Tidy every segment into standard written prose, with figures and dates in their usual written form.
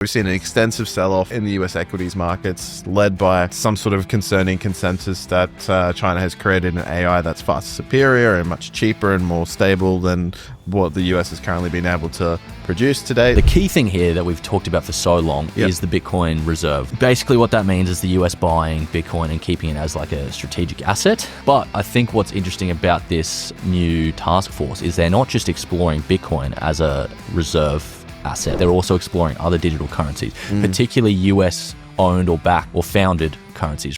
We've seen an extensive sell-off in the US equities markets, led by some sort of concerning consensus that China has created an AI that's far superior and much cheaper and more stable than what the US has currently been able to produce today. The key thing here that we've talked about for so long is the Bitcoin reserve. Basically what that means is the US buying Bitcoin and keeping it as like a strategic asset. But I think what's interesting about this new task force is they're not just exploring Bitcoin as a reserve asset, they're also exploring other digital currencies, particularly US owned or backed or founded currencies.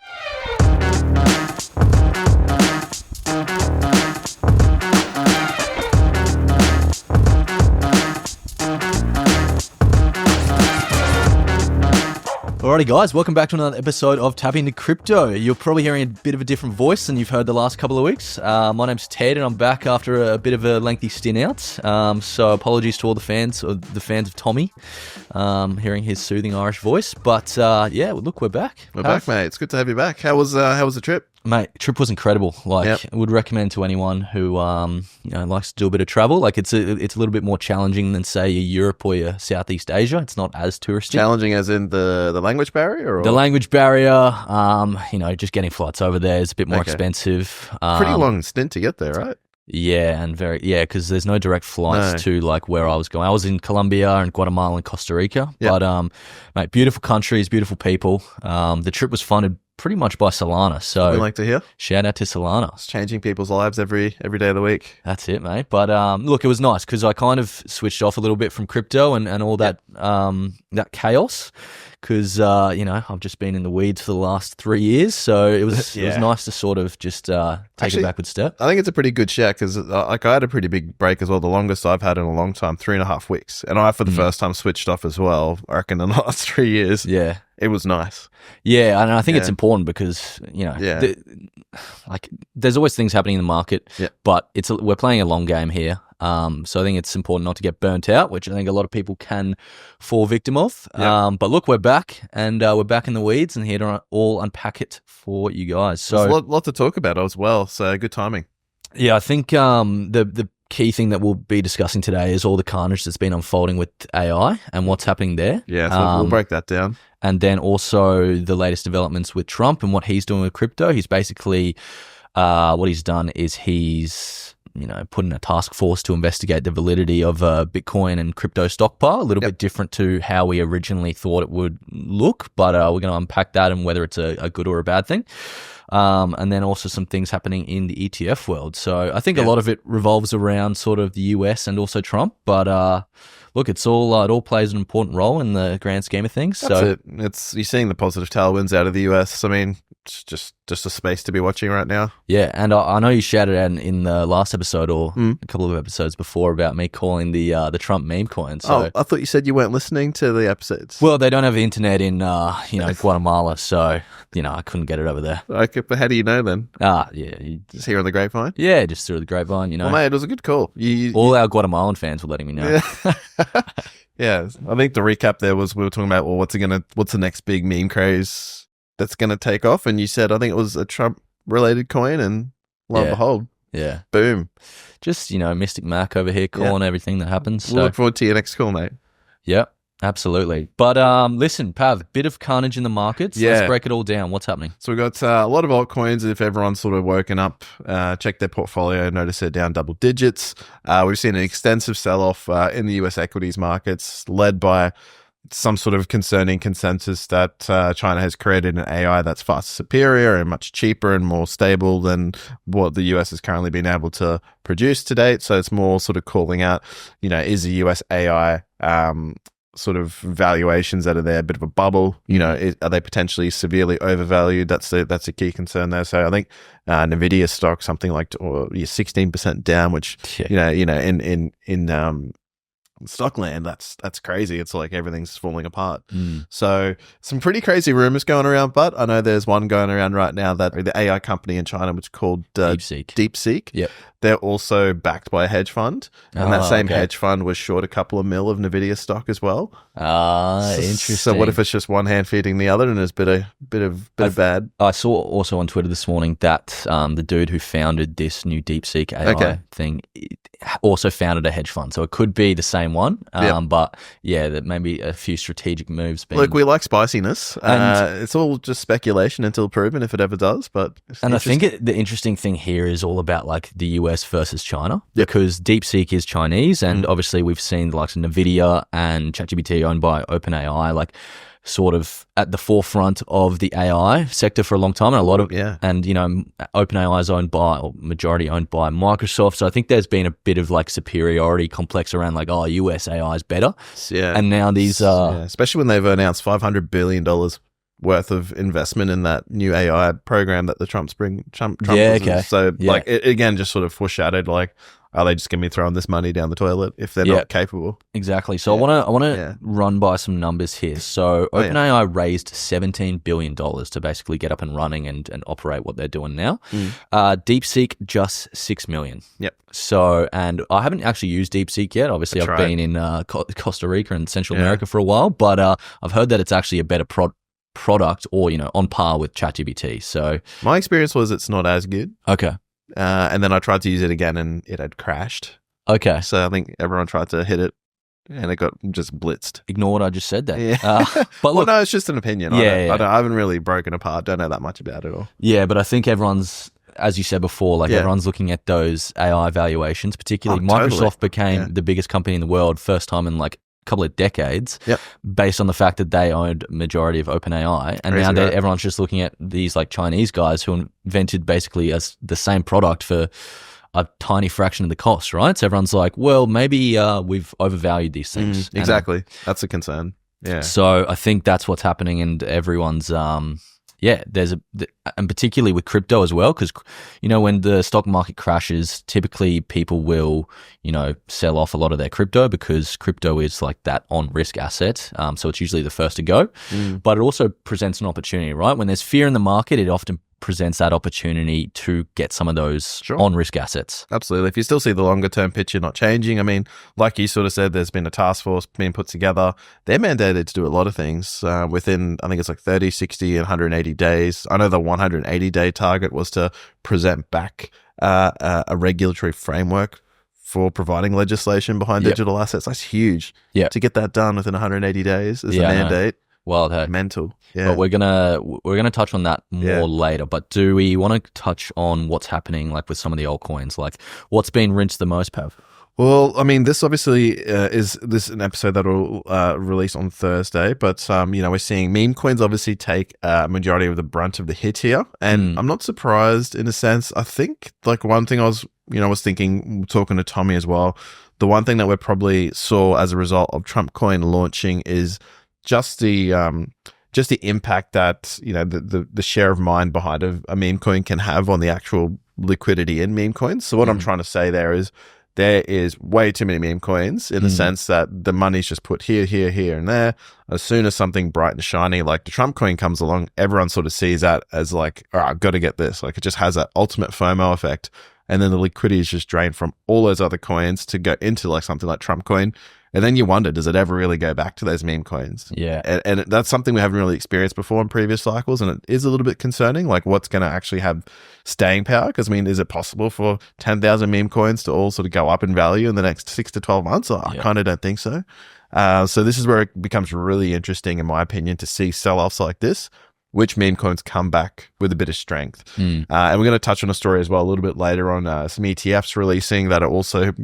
Alrighty guys, welcome back to another episode of Tapping into Crypto. You're probably hearing a bit of a different voice than you've heard the last couple of weeks. My name's Ted and I'm back after a bit of a lengthy stint out. So apologies to all the fans of Tommy, hearing his soothing Irish voice. But yeah, look, we're back. We're back, mate. It's good to have you back. How was the trip? Mate, trip was incredible. I would recommend to anyone who likes to do a bit of travel. Like it's a little bit more challenging than say Europe or your Southeast Asia. It's not as touristy. Challenging as in the language barrier, or? The language barrier. Just getting flights over there is a bit more expensive. Pretty long stint to get there, right? Yeah, because there's no direct flights to like where I was going. I was in Colombia and Guatemala and Costa Rica. Yep. But mate, beautiful countries, beautiful people. The trip was funded pretty much by Solana. So we like to hear. Shout out to Solana. It's changing people's lives every day of the week. That's it, mate. But look, it was nice because I kind of switched off a little bit from crypto and all that that chaos. Because I've just been in the weeds for the last 3 years, so it was nice to sort of just take a backward step. I think it's a pretty good shout because I had a pretty big break as well. The longest I've had in a long time, 3.5 weeks, and I for the first time switched off as well. I reckon in the last 3 years. Yeah, it was nice. Yeah, and I think it's important because there's always things happening in the market, but we're playing a long game here. So I think it's important not to get burnt out, which I think a lot of people can fall victim of. But look, we're back and we're back in the weeds and here to all unpack it for you guys. So there's a lot to talk about as well. So good timing. Yeah, I think the key thing that we'll be discussing today is all the carnage that's been unfolding with AI and what's happening there. Yeah, so we'll break that down. And then also the latest developments with Trump and what he's doing with crypto. He's basically, what he's done is he's put in a task force to investigate the validity of Bitcoin and crypto stockpile, a little bit different to how we originally thought it would look, but we're going to unpack that and whether it's a good or a bad thing. And then also some things happening in the ETF world. So I think a lot of it revolves around sort of the US and also Trump, but look, it all plays an important role in the grand scheme of things. That's it. You're seeing the positive tailwinds out of the US. I mean, it's just a space to be watching right now. Yeah, and I know you shouted out in the last episode or a couple of episodes before about me calling the Trump meme coin. So, I thought you said you weren't listening to the episodes. Well, they don't have the internet in Guatemala, so I couldn't get it over there. Okay, but how do you know then? Just hear on the grapevine. Yeah, just through the grapevine. Well, mate, it was a good call. All our Guatemalan fans were letting me know. Yeah, I think the recap there was we were talking about what's the next big meme craze that's going to take off, and you said I think it was a Trump related coin, and lo and behold, boom, just Mystic Mac over here calling everything that happens. So. We'll look forward to your next call, mate. Yep. Absolutely. But listen, Pav, bit of carnage in the markets. Yeah. Let's break it all down. What's happening? So we've got a lot of altcoins. If everyone's sort of woken up, check their portfolio, notice they're down double digits. We've seen an extensive sell-off in the US equities markets, led by some sort of concerning consensus that China has created an AI that's far superior and much cheaper and more stable than what the US has currently been able to produce to date. So it's more sort of calling out, is the US AI sort of valuations that are there a bit of a bubble? Are they potentially severely overvalued? That's a key concern there. So I think NVIDIA stock something like 16% down, which in Stockland, that's crazy. It's like everything's falling apart. So some pretty crazy rumors going around, but I know there's one going around right now that the AI company in China, which is called DeepSeek. Yep. They're also backed by a hedge fund, and that same hedge fund was short a couple of mil of NVIDIA stock as well. Interesting. So what if it's just one hand feeding the other, and there's a bit of bad? I saw also on Twitter this morning that the dude who founded this new DeepSeek AI thing also founded a hedge fund. So it could be the same same one. Yep. But yeah, that maybe a few strategic moves being. Look, we like spiciness. And- it's all just speculation until proven, if it ever does. But And I think the interesting thing here is all about like the US versus China, Yep. because DeepSeek is Chinese, and obviously we've seen the likes of NVIDIA and ChatGPT owned by OpenAI, like sort of at the forefront of the AI sector for a long time, and a lot of and you know, OpenAI is owned by, or majority owned by, Microsoft. So I think there's been a bit of like superiority complex around like, oh, US AI is better. Yeah, and now these especially when they've announced $500 billion worth of investment in that new AI program that the Trump Yeah, okay. So Yeah. like it again just sort of foreshadowed like, are they just going to be throwing this money down the toilet if they're not capable? Exactly. So I want to run by some numbers here. So OpenAI raised $17 billion to basically get up and running and operate what they're doing now. DeepSeek just $6 million. Yep. So, and I haven't actually used DeepSeek yet. Obviously, I've been in Costa Rica and Central America for a while, but I've heard that it's actually a better product, or, you know, on par with ChatGPT. So my experience was it's not as good. Okay. And then I tried to use it again and it had crashed. Okay. So I think everyone tried to hit it and it got just blitzed. Ignore what I just said there. Yeah. But look, well, no, it's just an opinion. Yeah, I haven't really broken apart. Don't know that much about it all. Yeah, but I think everyone's, as you said before, like everyone's looking at those AI valuations, particularly Microsoft became the biggest company in the world first time in like couple of decades, based on the fact that they owned majority of OpenAI, and now everyone's just looking at these like Chinese guys who invented basically as the same product for a tiny fraction of the cost, right? So everyone's like, well, maybe we've overvalued these things. Exactly, that's a concern. Yeah. So I think that's what's happening, and everyone's there's and particularly with crypto as well, because, you know, when the stock market crashes, typically people will, you know, sell off a lot of their crypto because crypto is like that on risk asset. So it's usually the first to go, but it also presents an opportunity, right? When there's fear in the market, it often presents that opportunity to get some of those on risk assets. Absolutely. If you still see the longer term picture not changing, I mean, like you sort of said, there's been a task force being put together. They're mandated to do a lot of things within, I think it's like 30, 60, and 180 days. I know the 180-day target was to present back a regulatory framework for providing legislation behind digital assets. That's huge. Yeah. To get that done within 180 days is the mandate. Wild, hey. Mental. Yeah. But we're gonna touch on that more later. But do we want to touch on what's happening like with some of the altcoins? Like what's been rinsed the most, Pav? Well, I mean, this obviously is an episode that will release on Thursday, but you know, we're seeing meme coins obviously take a majority of the brunt of the hit here, and I'm not surprised in a sense. I think like one thing I was thinking, talking to Tommy as well, the one thing that we probably saw as a result of Trump coin launching is just the impact that, you know, the share of mind behind a meme coin can have on the actual liquidity in meme coins. So what I'm trying to say there is way too many meme coins in the sense that the money's just put here, and there. As soon as something bright and shiny like the Trump coin comes along, everyone sort of sees that as like, all right, I've got to get this. Like it just has that ultimate FOMO effect. And then the liquidity is just drained from all those other coins to go into like something like Trump coin. And then you wonder, does it ever really go back to those meme coins? Yeah. And that's something we haven't really experienced before in previous cycles. And it is a little bit concerning, like what's going to actually have staying power. Because, I mean, is it possible for 10,000 meme coins to all sort of go up in value in the next 6 to 12 months? I kind of don't think so. So this is where it becomes really interesting, in my opinion, to see sell-offs like this. Which meme coins come back with a bit of strength. And we're going to touch on a story as well a little bit later on some ETFs releasing that are also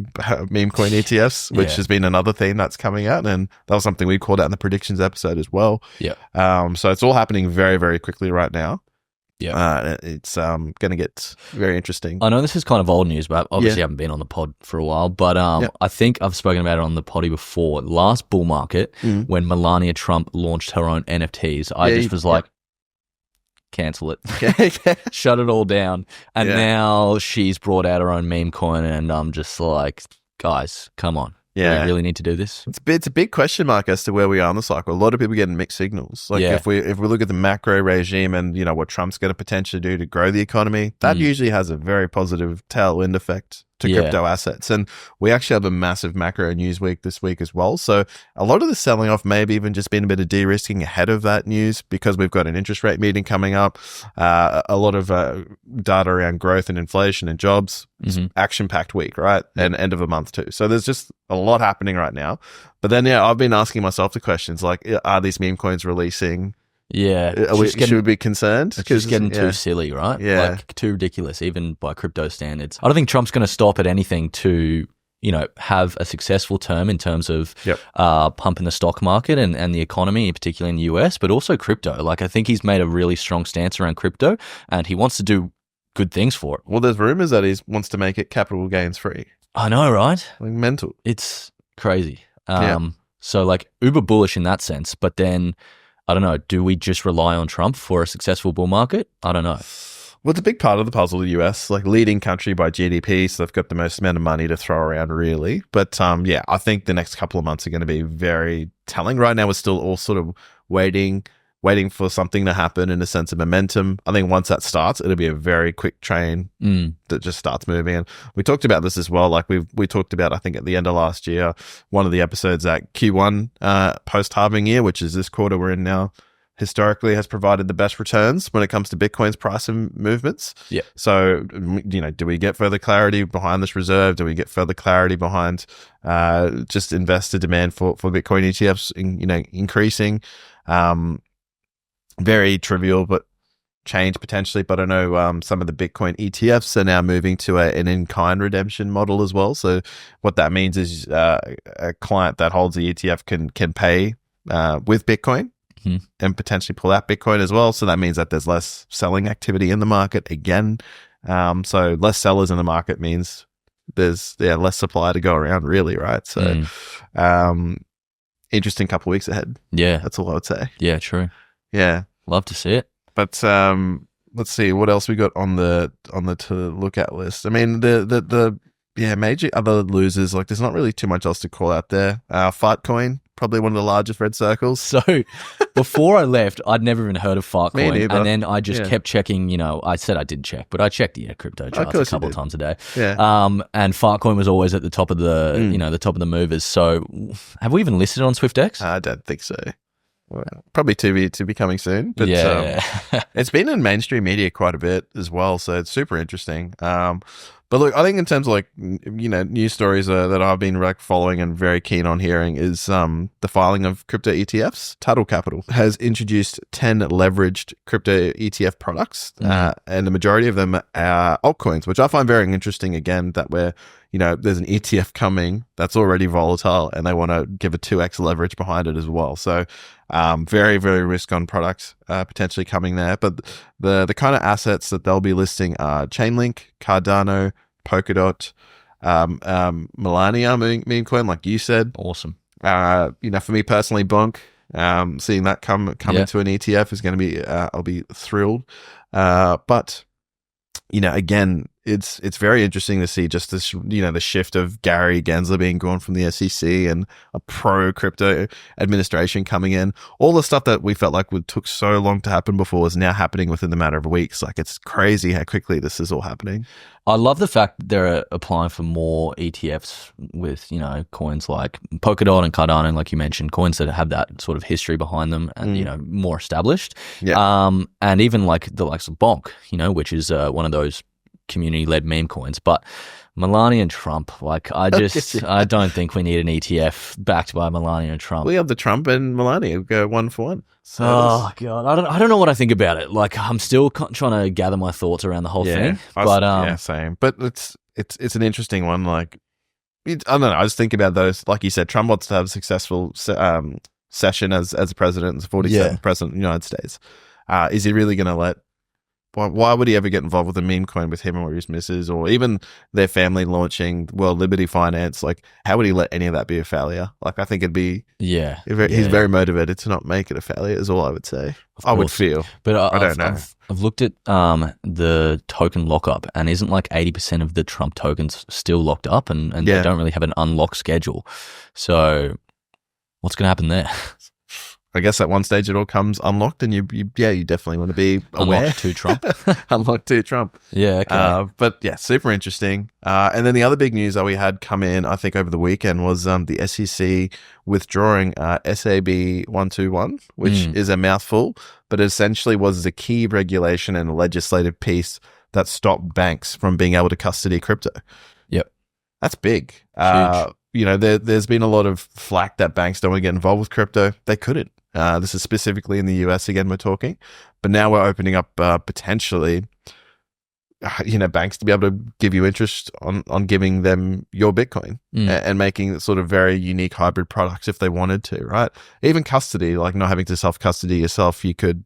meme coin ETFs, which has been another theme that's coming out. And that was something we called out in the predictions episode as well. Yeah. So it's all happening very, very quickly right now. Yeah. It's going to get very interesting. I know this is kind of old news, but obviously I haven't been on the pod for a while. But I think I've spoken about it on the poddy before. Last bull market, when Melania Trump launched her own NFTs, I just was like, cancel it, shut it all down. And now she's brought out her own meme coin, and I'm just like, guys, come on. Yeah, we really need to do this. It's a big question mark as to where we are in the cycle. A lot of people getting mixed signals. Like if we look at the macro regime and, you know, what Trump's going to potentially do to grow the economy, that usually has a very positive tailwind effect to crypto assets. And we actually have a massive macro news week this week as well. So a lot of the selling off may have even just been a bit of de-risking ahead of that news, because we've got an interest rate meeting coming up, a lot of data around growth and inflation and jobs. Action-packed week, right? And end of a month too. So there's just a lot happening right now. But then, I've been asking myself the questions like, are these meme coins releasing? Yeah. Should we be concerned? It's just getting too silly, right? Yeah. Like too ridiculous, even by crypto standards. I don't think Trump's going to stop at anything to, have a successful term in terms of pumping the stock market and the economy, particularly in the US, but also crypto. Like, I think he's made a really strong stance around crypto, and he wants to do good things for it. Well, there's rumors that he wants to make it capital gains free. I know, right? Like mental. It's crazy. So like uber bullish in that sense, but then I don't know, do we just rely on Trump for a successful bull market? I don't know. Well, it's a big part of the puzzle, the US, like leading country by GDP, so they've got the most amount of money to throw around, really. But I think the next couple of months are going to be very telling. Right now, we're still all sort of waiting for something to happen in a sense of momentum. I think once that starts, it'll be a very quick train that just starts moving. And we talked about this as well. Like we talked about, I think at the end of last year, one of the episodes that Q1 post-halving year, which is this quarter we're in now, historically has provided the best returns when it comes to Bitcoin's price and movements. Yeah. So, do we get further clarity behind this reserve? Do we get further clarity behind just investor demand for Bitcoin ETFs, increasing? Very trivial, but change potentially. But I know some of the Bitcoin ETFs are now moving to an in-kind redemption model as well. So what that means is a client that holds the ETF can pay with Bitcoin and potentially pull out Bitcoin as well. So that means that there's less selling activity in the market again. So less sellers in the market means there's less supply to go around, really, right? So interesting couple of weeks ahead. Yeah. That's all I would say. Yeah, true. Yeah. Love to see it. But let's see what else we got on the to look at list. I mean, the major other losers, like there's not really too much else to call out there. Fartcoin, probably one of the largest red circles. So before I left, I'd never even heard of Fartcoin. neither. And then I just kept checking, I said I did check, but I checked the crypto charts a couple of times a day. Yeah. And Fartcoin was always at the top of the, the top of the movers. So have we even listed on SwiftX? I don't think so. Well, probably to be coming soon. But it's been in mainstream media quite a bit as well, so it's super interesting. But look, I think in terms of news stories that I've been following and very keen on hearing is the filing of crypto ETFs. Tuttle Capital has introduced 10 leveraged crypto ETF products, and the majority of them are altcoins, which I find very interesting. Again, that there's an ETF coming that's already volatile, and they want to give a 2x leverage behind it as well. So very, very risk-on products potentially coming there. But the kind of assets that they'll be listing are Chainlink, Cardano, Polkadot, Melania meme coin, like you said. Awesome. For me personally, Bonk, seeing that come into an ETF is going to be, I'll be thrilled. But again, it's very interesting to see just this, the shift of Gary Gensler being gone from the SEC and a pro crypto administration coming in. All the stuff that we felt like took so long to happen before is now happening within the matter of weeks. Like, it's crazy how quickly this is all happening. I love the fact that they're applying for more ETFs with, coins like Polkadot and Cardano, like you mentioned, coins that have that sort of history behind them and, more established. Yeah. And even like the likes of Bonk, which is one of those community-led meme coins. But Melania and Trump, I don't think we need an ETF backed by Melania and Trump. We have the Trump and Melania go 1 for 1. So God, I don't know what I think about it. Like, I'm still trying to gather my thoughts around the whole thing. Same. But it's an interesting one. Like, I don't know. I just think about those. Like you said, Trump wants to have a successful session as a president, as 47th president of the United States. Is he really going to let? Why would he ever get involved with a meme coin with him or his missus, or even their family launching World Liberty Finance? Like, how would he let any of that be a failure? Like, I think it'd be he's very motivated to not make it a failure, is all I would say. I would feel, but I don't know. I've looked at the token lockup, and isn't like 80% of the Trump tokens still locked up, and they don't really have an unlock schedule. So, what's going to happen there? I guess at one stage it all comes unlocked, and you definitely want to be aware. Unlocked to Trump. Unlocked to Trump. Yeah, okay. But yeah, super interesting. And then the other big news that we had come in, I think, over the weekend was the SEC withdrawing SAB 121, which is a mouthful, but essentially was a key regulation and a legislative piece that stopped banks from being able to custody crypto. Yep. That's big. Huge. There's been a lot of flack that banks don't want to get involved with crypto. They couldn't. This is specifically in the US again, we're talking. But now we're opening up potentially, banks to be able to give you interest on giving them your Bitcoin and making sort of very unique hybrid products if they wanted to, right? Even custody, like not having to self-custody yourself, you could,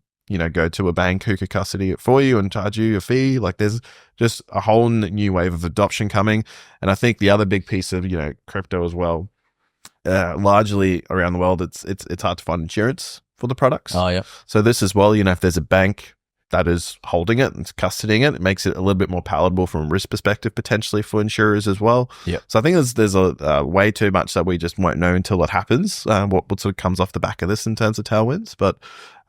go to a bank who could custody it for you and charge you a fee. Like there's just a whole new wave of adoption coming. And I think the other big piece of, crypto as well, largely around the world, it's hard to find insurance for the products. Oh, yeah. So this as well, if there's a bank that is holding it and custodying it, it makes it a little bit more palatable from a risk perspective, potentially for insurers as well. Yeah. So I think there's a way too much that we just won't know until it happens, what sort of comes off the back of this in terms of tailwinds. But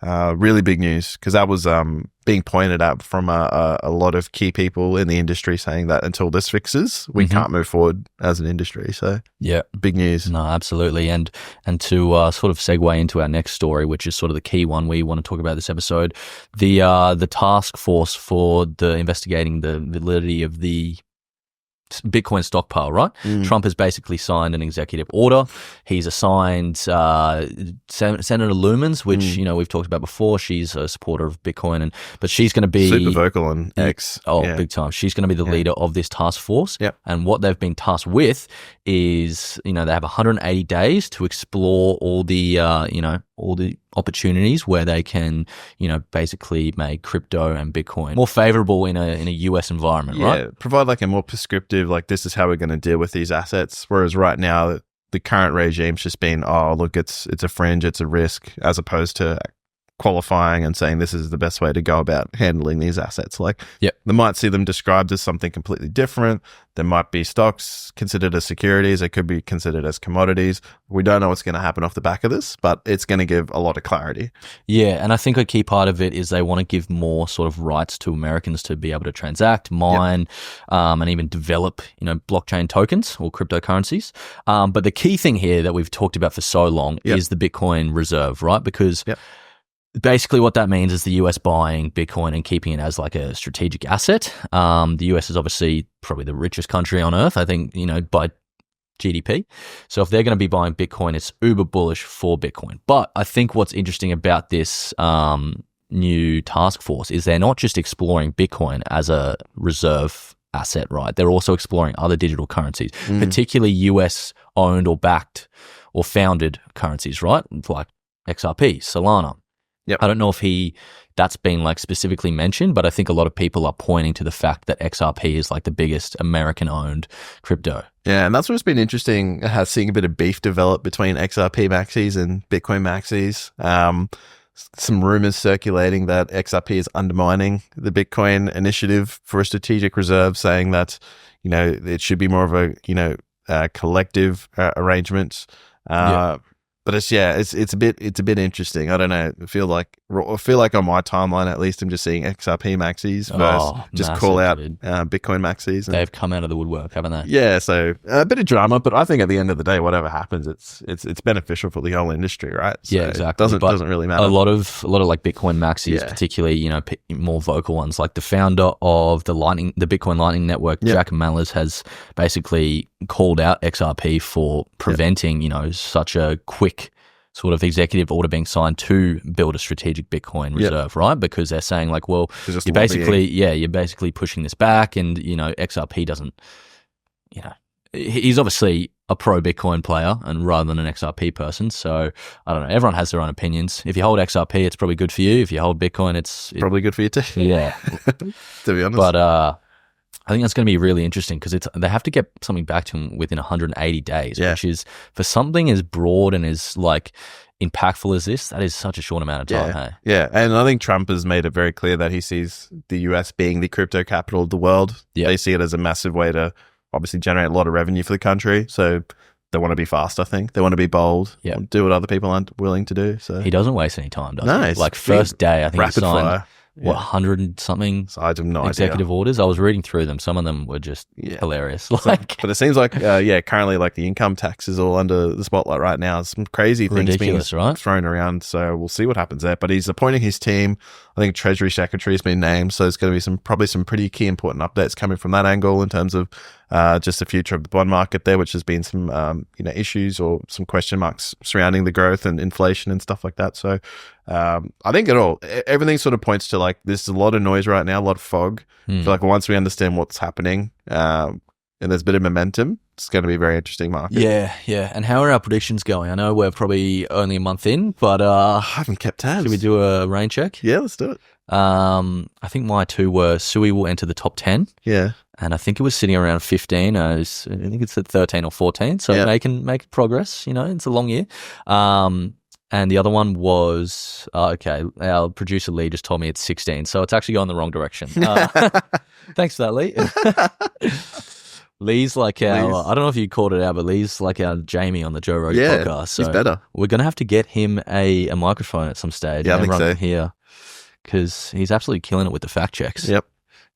really big news, because that was being pointed out from a lot of key people in the industry, saying that until this fixes, we can't move forward as an industry. So yeah, big news. No, absolutely. And to sort of segue into our next story, which is sort of the key one we want to talk about this episode, the task force for the investigating the validity of the Bitcoin stockpile, right? Trump has basically signed an executive order. He's assigned Senator Lumens, which we've talked about before. She's a supporter of Bitcoin, but she's going to be super vocal on X. Big time. She's going to be the leader of this task force. Yep. And what they've been tasked with is, they have 180 days to explore all the all the opportunities where they can, basically make crypto and Bitcoin more favorable in a US environment, right? Yeah, provide like a more prescriptive, like this is how we're going to deal with these assets. Whereas right now, the current regime's just been, oh, look, it's a fringe, it's a risk, as opposed to qualifying and saying this is the best way to go about handling these assets. Like, yep. They might see them described as something completely different. There might be stocks considered as securities. They could be considered as commodities. We don't know what's going to happen off the back of this, but it's going to give a lot of clarity. Yeah, and I think a key part of it is they want to give more sort of rights to Americans to be able to transact, mine, and even develop, blockchain tokens or cryptocurrencies. But the key thing here that we've talked about for so long is the Bitcoin reserve, right? Because basically what that means is the US buying Bitcoin and keeping it as like a strategic asset. The US is obviously probably the richest country on earth, I think, by GDP. So if they're going to be buying Bitcoin, it's uber bullish for Bitcoin. But I think what's interesting about this new task force is they're not just exploring Bitcoin as a reserve asset, right? They're also exploring other digital currencies, particularly US owned or backed or founded currencies, right? Like XRP, Solana. Yep. I don't know if that's been like specifically mentioned, but I think a lot of people are pointing to the fact that XRP is like the biggest American-owned crypto. Yeah, and that's what's been interesting, seeing a bit of beef develop between XRP maxis and Bitcoin maxis. Some rumors circulating that XRP is undermining the Bitcoin initiative for a strategic reserve, saying that, it should be more of a collective arrangement. But it's a bit interesting. I don't know. I feel like on my timeline at least, I'm just seeing XRP maxis versus just call out Bitcoin maxis. They've come out of the woodwork, haven't they? Yeah, so a bit of drama, but I think at the end of the day, whatever happens, it's beneficial for the whole industry, right? So yeah, exactly. It doesn't really matter. A lot of like Bitcoin maxis, particularly more vocal ones, like the founder of the Bitcoin Lightning Network, Jack Mallers, has basically called out XRP for preventing such a quick sort of executive order being signed to build a strategic Bitcoin reserve, right? Because they're saying like, well, you're basically pushing this back, and XRP doesn't, he's obviously a pro Bitcoin player and rather than an XRP person. So I don't know. Everyone has their own opinions. If you hold XRP, it's probably good for you. If you hold Bitcoin, it's probably good for you too. Yeah, to be honest. But I think that's going to be really interesting because they have to get something back to him within 180 days, which is, for something as broad and as like impactful as this, that is such a short amount of time. Hey? Yeah, and I think Trump has made it very clear that he sees the US being the crypto capital of the world. They see it as a massive way to obviously generate a lot of revenue for the country. So they want to be fast. I think they want to be bold. Yep. Do what other people aren't willing to do. So He doesn't waste any time, does No, he? it's Like first day, I think he rapid signed fire. what 100 and something So I have no executive idea. orders. I was reading through them. Some of them were just hilarious. Like But it seems like, currently like the income tax is all under the spotlight right now. Some crazy things ridiculous, being right? thrown around. So we'll see what happens there. But he's appointing his team. I think Treasury Secretary has been named. So there's going to be probably some pretty key important updates coming from that angle in terms of just the future of the bond market there, which has been some issues or some question marks surrounding the growth and inflation and stuff like that. So I think everything sort of points to like there's a lot of noise right now, a lot of fog. I feel like once we understand what's happening and there's a bit of momentum, it's going to be a very interesting market. Yeah. And how are our predictions going? I know we're probably only a month in, but I haven't kept tabs. should we do a rain check? Yeah, let's do it. I think my two were Sui will enter the top 10. Yeah. And I think it was sitting around 15. I think it's at 13 or 14. So making progress. It's a long year. And the other one was, our producer Lee just told me it's 16. So it's actually going the wrong direction. Thanks for that, Lee. Lee's like I don't know if you called it out, but Lee's like our Jamie on the Joe Rogan podcast. So he's better. We're going to have to get him a microphone at some stage. Yeah, I think so. Here, because he's absolutely killing it with the fact checks. Yep.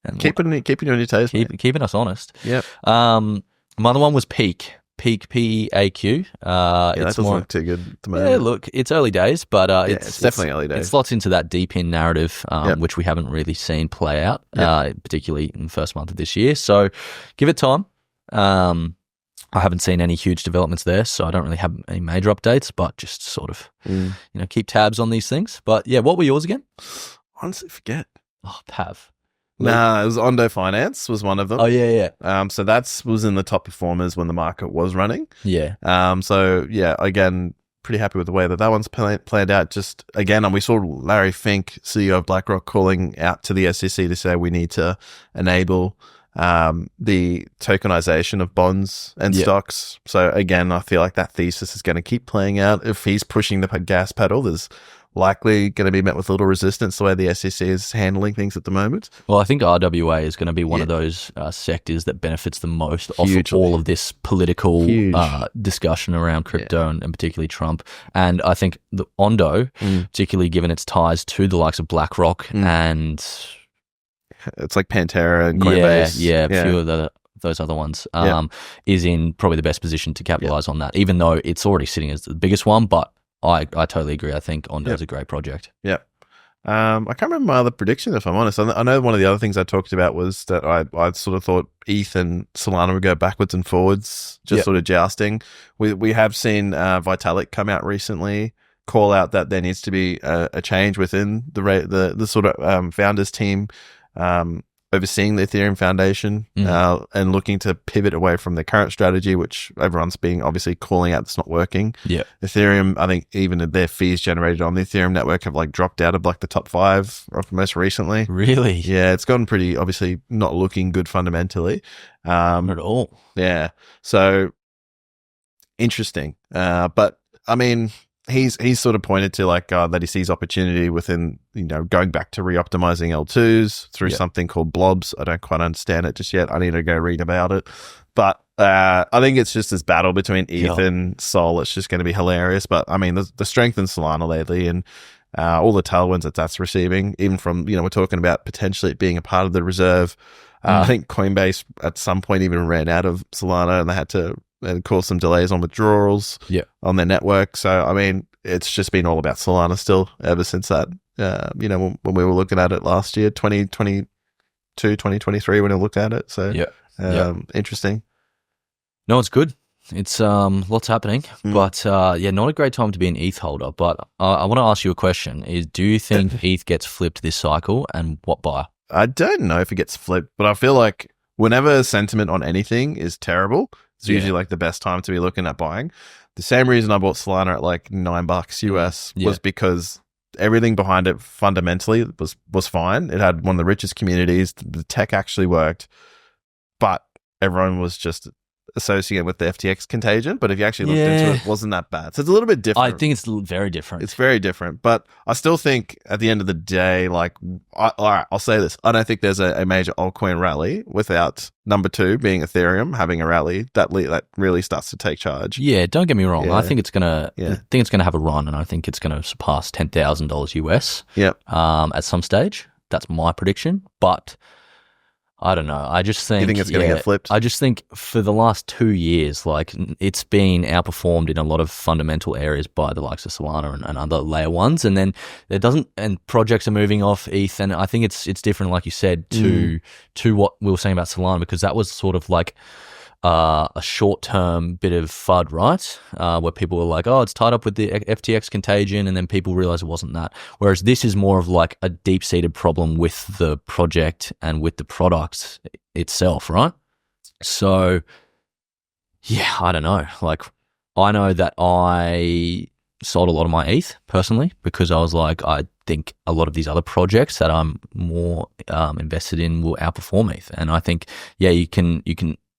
And keeping you on your toes. keeping us honest. Yep. My other one was Peak, P-E-A-Q. That doesn't look too good at the moment. Yeah, look, it's early days, but it's definitely early days. It slots into that deep in narrative, which we haven't really seen play out, particularly in the first month of this year. So give it time. I haven't seen any huge developments there, so I don't really have any major updates, but just sort of, keep tabs on these things. But yeah, what were yours again? Honestly, forget. Oh, Pav. Nah, it was Ondo Finance was one of them. Oh, yeah. So that was in the top performers when the market was running. Yeah. Again, pretty happy with the way that one's played out. Just again, and we saw Larry Fink, CEO of BlackRock, calling out to the SEC to say we need to enable the tokenization of bonds and stocks. So again, I feel like that thesis is going to keep playing out. If he's pushing the gas pedal, there's likely going to be met with little resistance the way the SEC is handling things at the moment. Well, I think RWA is going to be one of those sectors that benefits the most off of all of this political discussion around crypto and particularly Trump. And I think the Ondo, particularly given its ties to the likes of BlackRock and it's like Pantera and Coinbase. A few of those other ones, is in probably the best position to capitalize on that, even though it's already sitting as the biggest one. But I totally agree. I think Ondo is a great project. Yeah. I can't remember my other prediction, if I'm honest. I know one of the other things I talked about was that I sort of thought ETH and Solana would go backwards and forwards, just sort of jousting. We have seen Vitalik come out recently, call out that there needs to be a change within the sort of founders team overseeing the Ethereum Foundation and looking to pivot away from their current strategy, which everyone's being obviously calling out that's not working. Yeah. Ethereum, I think even their fees generated on the Ethereum network have like dropped out of like the top 5 most recently. Really? Yeah, it's gotten pretty obviously not looking good fundamentally. Not at all. Yeah. So interesting. But I mean, he's sort of pointed to like that he sees opportunity within, going back to re-optimizing L2s through something called blobs. I don't quite understand it just yet. I need to go read about it. But I think it's just this battle between ETH and Sol. It's just going to be hilarious. But I mean, the strength in Solana lately and all the tailwinds that's receiving, even from, we're talking about potentially it being a part of the reserve. I think Coinbase at some point even ran out of Solana and they had to cause some delays on withdrawals on their network. So, I mean, it's just been all about Solana still ever since that, when we were looking at it last year, 2022, 2023, when I looked at it. So, interesting. No, it's good. It's lots happening, but not a great time to be an ETH holder. But I want to ask you a question: do you think ETH gets flipped this cycle, and what by? I don't know if it gets flipped, but I feel like whenever sentiment on anything is terrible, it's usually like the best time to be looking at buying. The same reason I bought Solana at like $9 US was because everything behind it fundamentally was fine. It had one of the richest communities. The tech actually worked, but everyone was just associating with the FTX contagion, but if you actually looked into it, it wasn't that bad. So it's a little bit different. I think it's very different. It's very different, but I still think at the end of the day, like, all right, I'll say this. I don't think there's a major altcoin rally without number 2 being Ethereum having a rally that really starts to take charge. Yeah, don't get me wrong. Yeah. I think it's gonna have a run, and I think it's gonna surpass $10,000 US. Yep. At some stage. That's my prediction, but I don't know. I just think... You think it's going to get flipped? I just think for the last 2 years, like, it's been outperformed in a lot of fundamental areas by the likes of Solana and other layer ones, and then and projects are moving off ETH, and I think it's different, like you said, to what we were saying about Solana, because that was sort of like a short-term bit of FUD, right? Where people were like, oh, it's tied up with the FTX contagion, and then people realized it wasn't that. Whereas this is more of like a deep-seated problem with the project and with the product itself, right? So, yeah, I don't know. Like, I know that I sold a lot of my ETH personally because I was like, I think a lot of these other projects that I'm more invested in will outperform ETH. And I think, yeah, you can.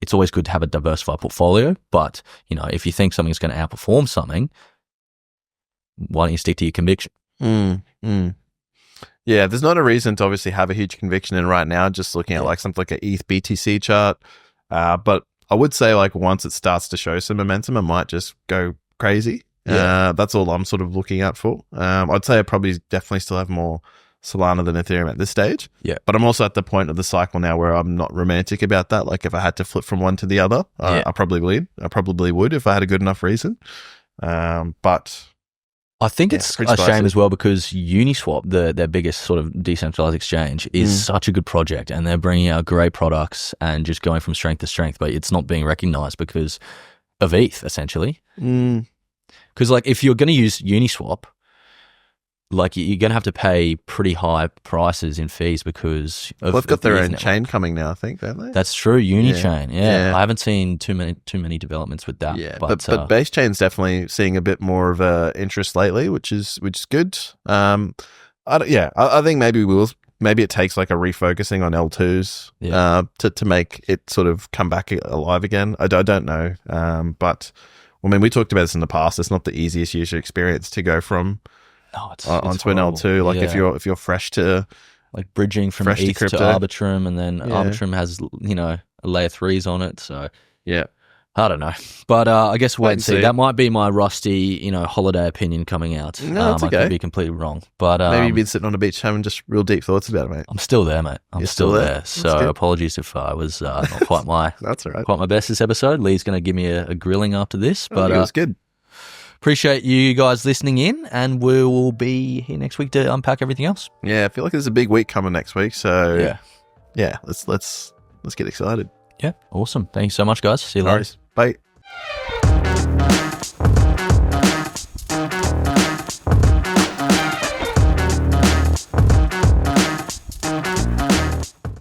It's always good to have a diversified portfolio, but, you know, if you think something's going to outperform something, why don't you stick to your conviction? Yeah, there's not a reason to obviously have a huge conviction in right now, just looking at like something like an ETH BTC chart. But I would say, like, once it starts to show some momentum, it might just go crazy. That's all I'm sort of looking out for. I'd say I probably definitely still have more Solana than Ethereum at this stage. Yeah. But I'm also at the point of the cycle now where I'm not romantic about that. Like, if I had to flip from one to the other, I probably would if I had a good enough reason. But I think it's a shame as well because Uniswap, their biggest sort of decentralized exchange, is such a good project, and they're bringing out great products and just going from strength to strength, but it's not being recognized because of ETH, essentially. Because, like, if you're going to use Uniswap, like, you're going to have to pay pretty high prices in fees because of... Well, they've got their own chain coming now, I think, don't they? That's true, Unichain. Yeah. I haven't seen too many developments with that. Yeah, but Base Chain's definitely seeing a bit more of a interest lately, which is good. I think maybe it takes like a refocusing on L2s to make it sort of come back alive again. I don't know. But I mean, we talked about this in the past. It's not the easiest user experience to go from onto an L2. Like, if you're fresh to, like, bridging from ETH to Arbitrum, and then Arbitrum has, you know, layer 3s on it. So yeah, I don't know, but I guess wait and see. That might be my rusty, you know, holiday opinion coming out. No, it's okay. I could be completely wrong, but maybe you've been sitting on a beach having just real deep thoughts about it, mate. I'm still there, mate. I'm still there. So apologies if I was not quite my that's all right. Quite my best this episode. Lee's going to give me a grilling after this, but it was good. Appreciate you guys listening in, and we will be here next week to unpack everything else. Yeah, I feel like there's a big week coming next week, so yeah, let's get excited. Yeah, awesome. Thanks so much, guys. See you later. Bye.